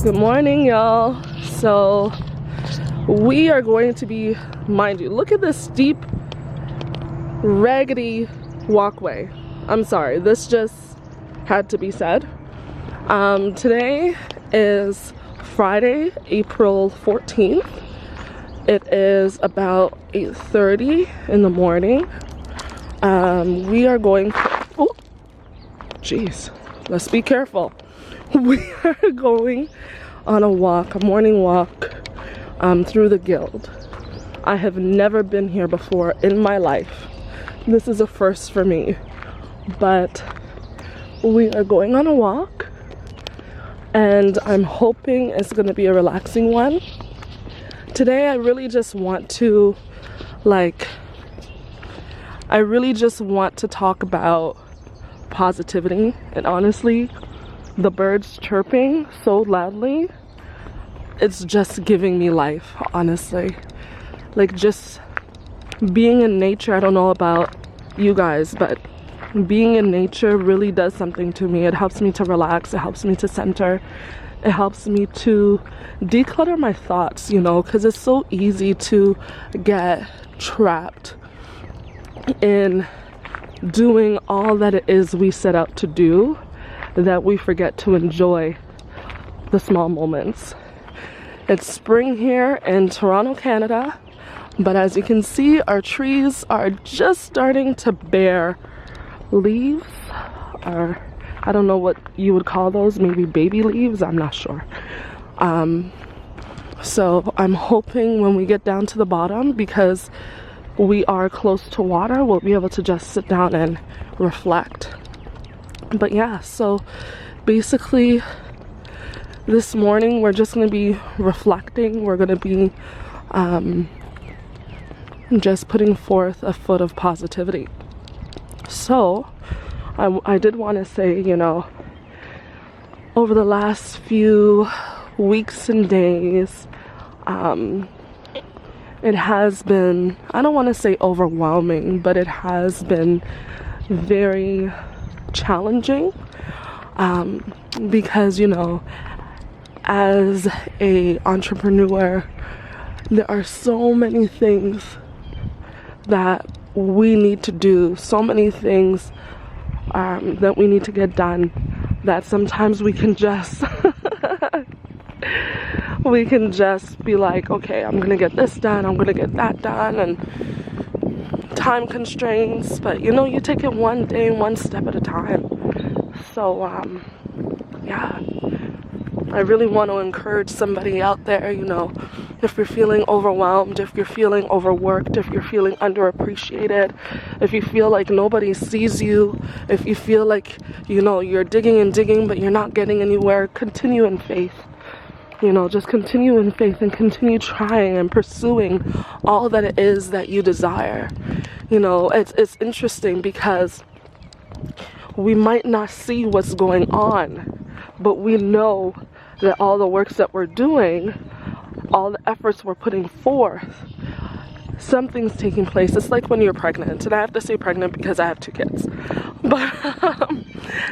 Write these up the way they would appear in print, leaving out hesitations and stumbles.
Good morning, y'all. So we are going to be, mind you, look at this steep, raggedy walkway. I'm sorry, this just had to be said. Today is Friday, April 14th. It is about 8:30 in the morning. We are going, oh, jeez, let's be careful. We are going on a walk, a morning walk, through the guild. I have never been here before in my life. This is a first for me, but we are going on a walk and I'm hoping it's going to be a relaxing one. Today I really just want to talk about positivity, and honestly, the birds chirping so loudly, it's just giving me life, honestly. Like, just being in nature, I don't know about you guys, but being in nature really does something to me. It helps me to relax, it helps me to center, it helps me to declutter my thoughts, you know, because it's so easy to get trapped in doing all that it is we set out to do, that we forget to enjoy the small moments. It's spring here in Toronto, Canada, but as you can see, our trees are just starting to bear leaves, or I don't know what you would call those, maybe baby leaves, I'm not sure. So I'm hoping when we get down to the bottom, because we are close to water, we'll be able to just sit down and reflect. But yeah, so basically this morning we're just going to be reflecting. We're going to be just putting forth a foot of positivity. So I did want to say, you know, over the last few weeks and days, it has been, I don't want to say overwhelming, but it has been very challenging, because, you know, as a entrepreneur, there are so many things that we need to do, so many things that we need to get done, that sometimes we can just we can just be like, okay, I'm gonna get this done, I'm gonna get that done, and time constraints, but you know, you take it one day, one step at a time. So yeah, I really want to encourage somebody out there, you know, if you're feeling overwhelmed, if you're feeling overworked, if you're feeling underappreciated, if you feel like nobody sees you, if you feel like, you know, you're digging and digging but you're not getting anywhere, continue in faith. You know, just continue in faith and continue trying and pursuing all that it is that you desire. You know, it's interesting because we might not see what's going on, but we know that all the works that we're doing, all the efforts we're putting forth, something's taking place. It's like when you're pregnant, and I have to say pregnant because I have 2 kids, but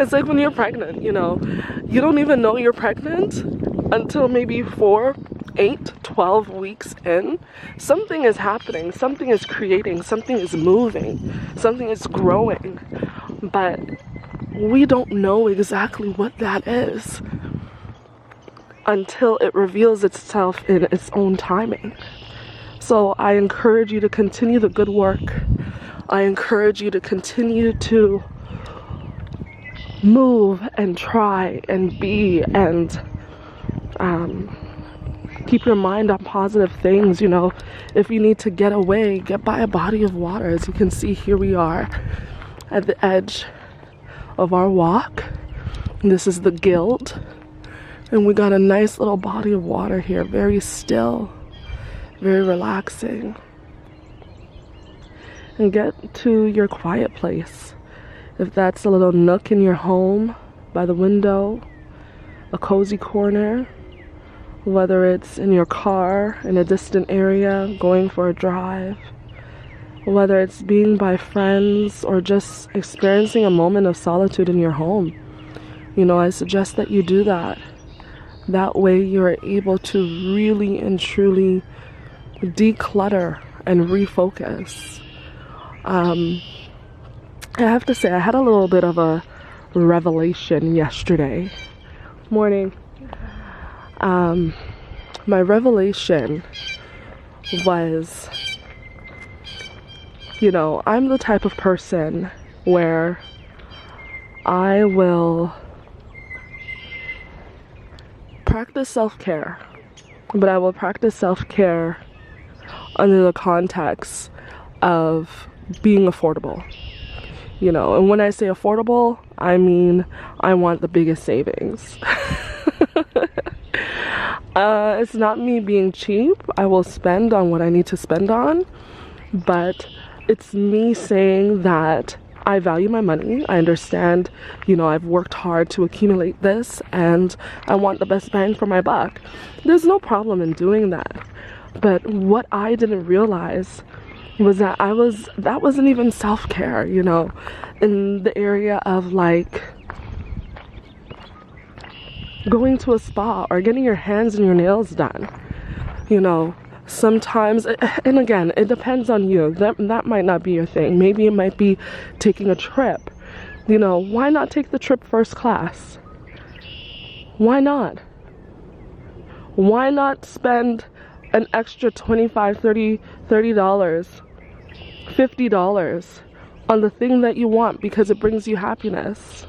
it's like when you're pregnant, you know, you don't even know you're pregnant until maybe 4, 8, 12 weeks in. Something is happening, something is creating, something is moving, something is growing, but we don't know exactly what that is until it reveals itself in its own timing. So I encourage you to continue the good work. I encourage you to continue to move and try and be and keep your mind on positive things. You know, if you need to get away, get by a body of water. As you can see, here we are at the edge of our walk. This is the guild, and we got a nice little body of water here, very still, very relaxing. And get to your quiet place. If that's a little nook in your home, by the window, a cozy corner, whether it's in your car, in a distant area, going for a drive, whether it's being by friends or just experiencing a moment of solitude in your home. You know, I suggest that you do that. That way you're able to really and truly declutter and refocus. I have to say, I had a little bit of a revelation yesterday morning. My revelation was, I'm the type of person where I will practice self-care, but I will practice self-care under the context of being affordable. And when I say affordable, I mean I want the biggest savings. It's not me being cheap. I will spend on what I need to spend on, but it's me saying that I value my money. I understand, I've worked hard to accumulate this and I want the best bang for my buck. There's no problem in doing that. But what I didn't realize was that that wasn't even self-care, in the area of like going to a spa or getting your hands and your nails done. Sometimes, and again, it depends on you. That might not be your thing. Maybe it might be taking a trip. Why not take the trip first class? Why not? Why not spend an extra $25, $30, $50 on the thing that you want because it brings you happiness?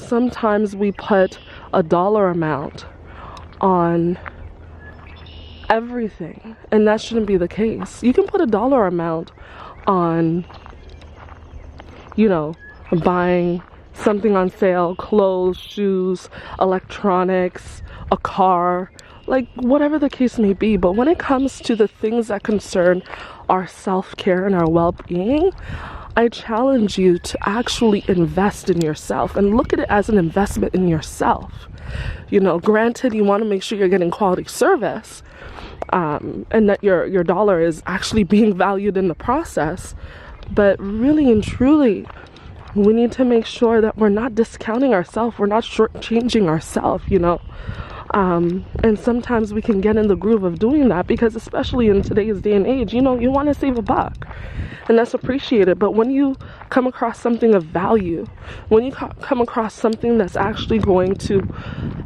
Sometimes we put a dollar amount on everything, and that shouldn't be the case. You can put a dollar amount on, buying something on sale, clothes, shoes, electronics, a car, like whatever the case may be. But when it comes to the things that concern our self-care and our well-being, I challenge you to actually invest in yourself and look at it as an investment in yourself. Granted, you want to make sure you're getting quality service, and that your dollar is actually being valued in the process. But really and truly, we need to make sure that we're not discounting ourselves, we're not shortchanging ourselves, and sometimes we can get in the groove of doing that because, especially in today's day and age, you want to save a buck, and that's appreciated. But when you come across something of value, when you come across something that's actually going to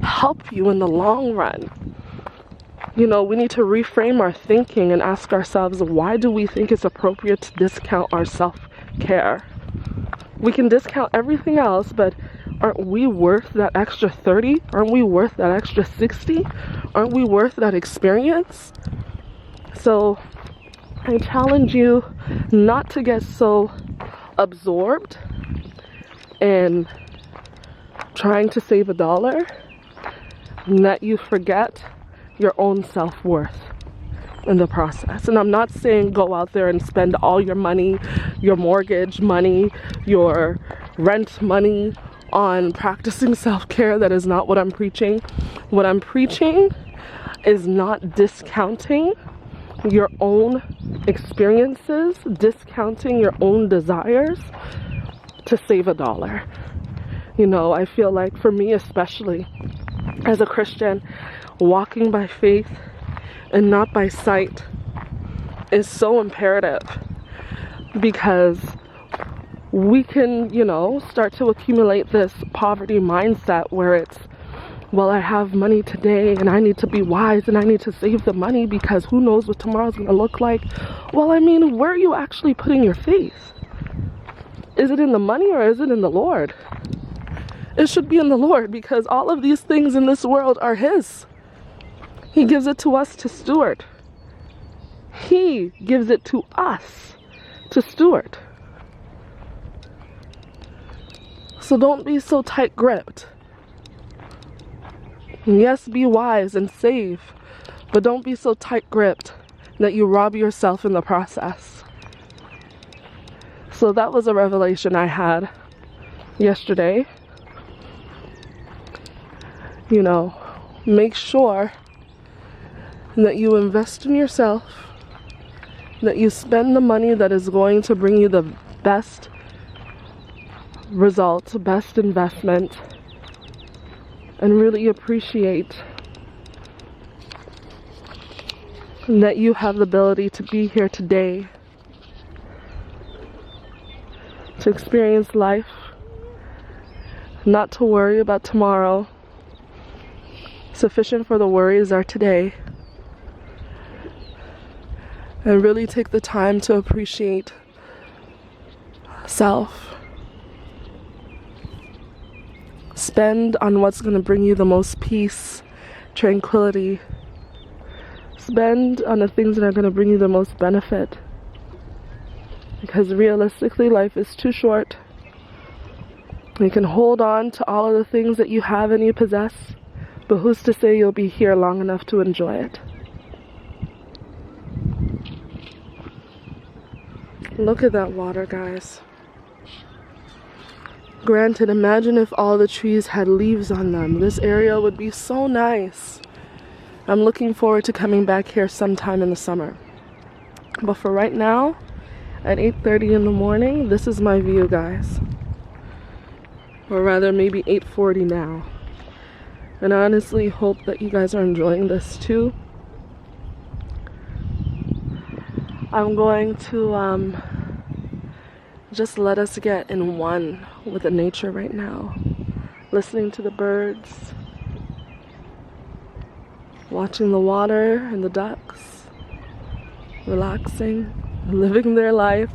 help you in the long run, we need to reframe our thinking and ask ourselves, why do we think it's appropriate to discount our self-care? We can discount everything else, but aren't we worth that extra 30? Aren't we worth that extra 60? Aren't we worth that experience? So I challenge you not to get so absorbed in trying to save a dollar that you forget your own self-worth in the process. And I'm not saying go out there and spend all your money, your mortgage money, your rent money on practicing self-care. That is not what I'm preaching. What I'm preaching is not discounting your own experiences, discounting your own desires to save a dollar. I feel like for me, especially as a Christian, walking by faith and not by sight is so imperative, because we can, start to accumulate this poverty mindset where it's, well, I have money today and I need to be wise and I need to save the money because who knows what tomorrow's going to look like. Well, where are you actually putting your faith? Is it in the money or is it in the Lord? It should be in the Lord, because all of these things in this world are His. He gives it to us to steward. He gives it to us to steward. So don't be so tight-gripped. Yes, be wise and save, but don't be so tight-gripped that you rob yourself in the process. So that was a revelation I had yesterday. Make sure that you invest in yourself, that you spend the money that is going to bring you the best result, best investment, and really appreciate that you have the ability to be here today, to experience life, not to worry about tomorrow. Sufficient for the worries are today. And really take the time to appreciate self. Spend on what's going to bring you the most peace, tranquility. Spend on the things that are going to bring you the most benefit. Because realistically, life is too short. You can hold on to all of the things that you have and you possess, but who's to say you'll be here long enough to enjoy it? Look at that water, guys. Granted, imagine if all the trees had leaves on them. This area would be so nice. I'm looking forward to coming back here sometime in the summer. But for right now, at 8:30 in the morning, this is my view, guys. Or rather, maybe 8:40 now. And I honestly hope that you guys are enjoying this too. I'm going to just let us get in one with the nature right now. Listening to the birds, watching the water and the ducks, relaxing, living their life.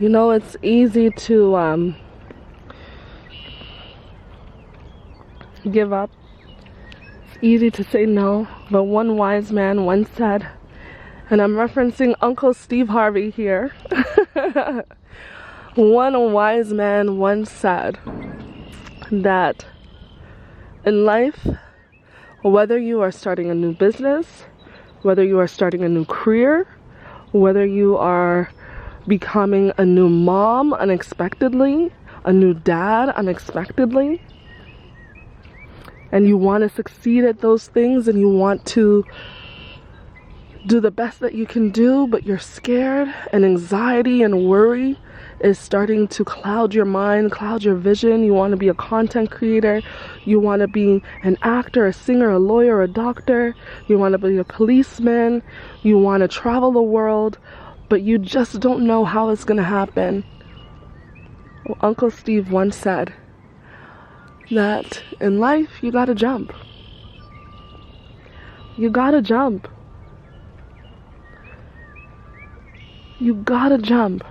You know, it's easy to give up. It's easy to say no. But one wise man once said, and I'm referencing Uncle Steve Harvey here. One wise man once said that in life, whether you are starting a new business, whether you are starting a new career, whether you are becoming a new mom unexpectedly, a new dad unexpectedly, and you want to succeed at those things and you want to do the best that you can do, but you're scared and anxiety and worry is starting to cloud your mind, cloud your vision. You want to be a content creator, you want to be an actor, a singer, a lawyer, a doctor, you want to be a policeman, you want to travel the world, but you just don't know how it's going to happen. Well, Uncle Steve once said that in life you gotta jump. You gotta jump. You gotta jump.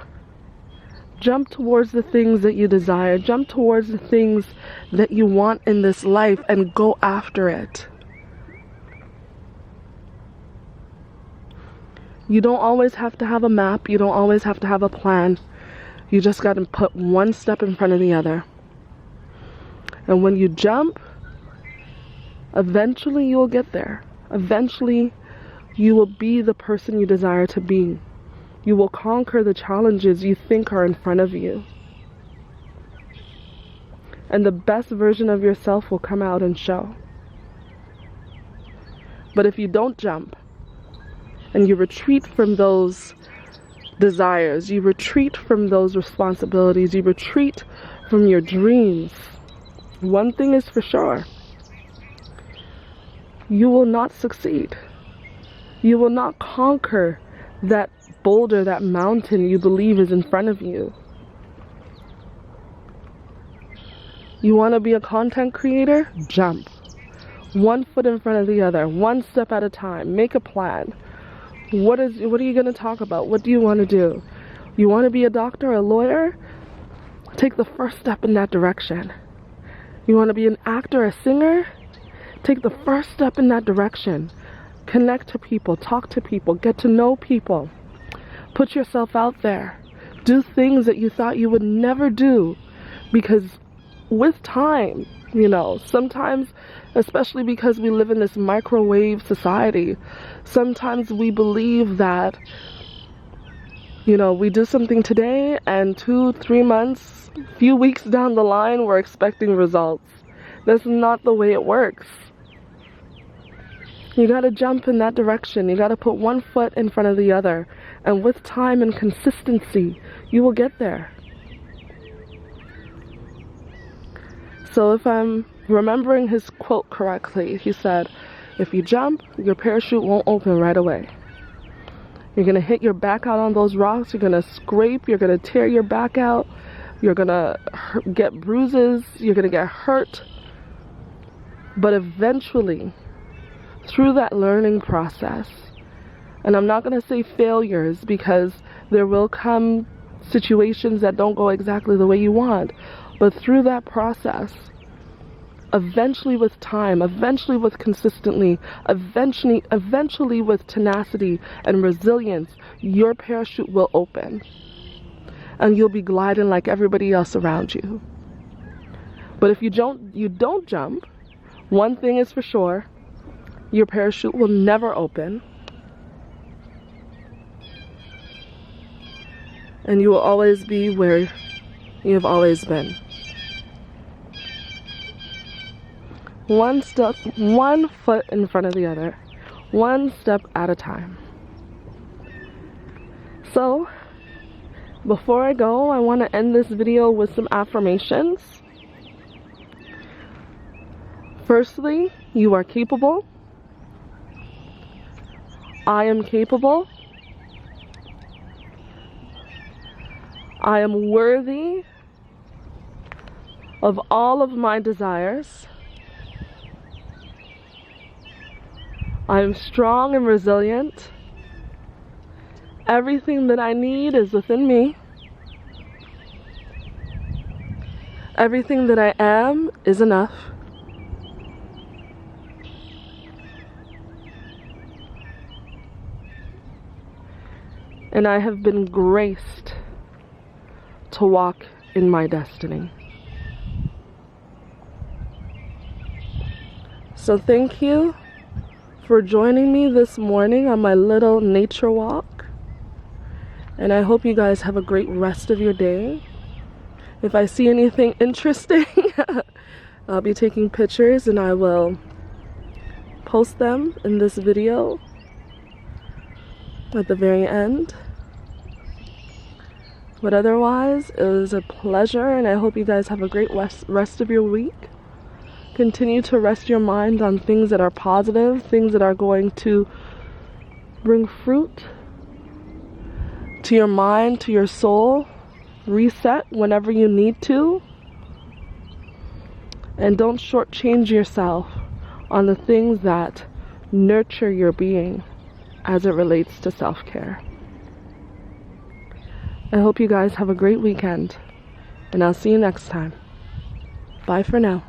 Jump towards the things that you desire. Jump towards the things that you want in this life and go after it. You don't always have to have a map. You don't always have to have a plan. You just got to put one step in front of the other. And when you jump, eventually you will get there. Eventually you will be the person you desire to be. You will conquer the challenges you think are in front of you. And the best version of yourself will come out and show. But if you don't jump, and you retreat from those desires, you retreat from those responsibilities, you retreat from your dreams, one thing is for sure: you will not succeed. You will not conquer that boulder, that mountain you believe is in front of you. You want to be a content creator? Jump. One foot in front of the other, one step at a time. Make a plan. What are you going to talk about? What do you want to do? You want to be a doctor, a lawyer? Take the first step in that direction. You want to be an actor, a singer? Take the first step in that direction. Connect to people, talk to people, get to know people. Put yourself out there. Do things that you thought you would never do, because with time, you know, sometimes, especially because we live in this microwave society, sometimes we believe that, you know, we do something today and 2-3 months, few weeks down the line, we're expecting results. That's not the way it works. You gotta jump in that direction. You gotta put one foot in front of the other. And with time and consistency, you will get there. So if I'm remembering his quote correctly, he said, if you jump, your parachute won't open right away. You're gonna hit your back out on those rocks, you're gonna scrape, you're gonna tear your back out, you're gonna get bruises, you're gonna get hurt. But eventually, through that learning process, and I'm not going to say failures, because there will come situations that don't go exactly the way you want, but through that process, eventually with time, eventually with consistently, eventually with tenacity and resilience, your parachute will open and you'll be gliding like everybody else around you. But if you don't jump, one thing is for sure: your parachute will never open, and you will always be where you have always been. One step, one foot in front of the other, one step at a time. So, before I go, I want to end this video with some affirmations. Firstly, you are capable. I am capable. I am worthy of all of my desires. I am strong and resilient. Everything that I need is within me. Everything that I am is enough. And I have been graced to walk in my destiny. So thank you for joining me this morning on my little nature walk. And I hope you guys have a great rest of your day. If I see anything interesting, I'll be taking pictures and I will post them in this video at the very end. But otherwise, it was a pleasure, and I hope you guys have a great rest of your week. Continue to rest your mind on things that are positive, things that are going to bring fruit to your mind, to your soul. Reset whenever you need to. And don't shortchange yourself on the things that nurture your being as it relates to self-care. I hope you guys have a great weekend, and I'll see you next time. Bye for now.